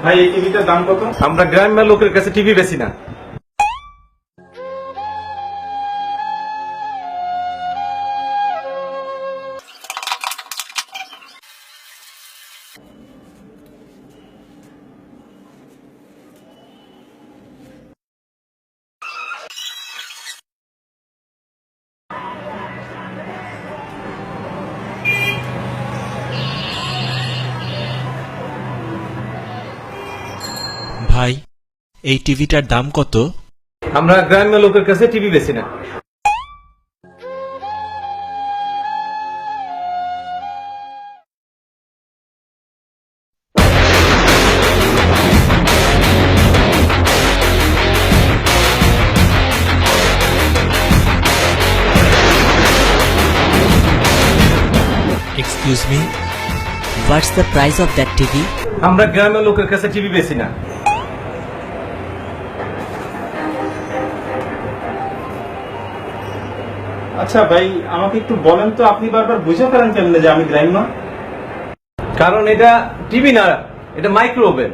ভাই এই টিভিটার দাম কত? আমরা গ্রামের লোকের কাছে টিভি বেশি না। ভাই এই টিভিটার দাম কত? আমরা গ্রামের লোকের কাছে টিভি বেশি না। Excuse me, what's the price of that TV? আমরা গ্রামের লোকের কাছে টিভি বেশি না। আচ্ছা ভাই আমাকে একটু বলেন তো, আপনি বারবার বুঝে ফেলেন কেমনে যে আমি গ্রাম্য? কারণ এটা টিভি না, এটা মাইক্রো ওভেন।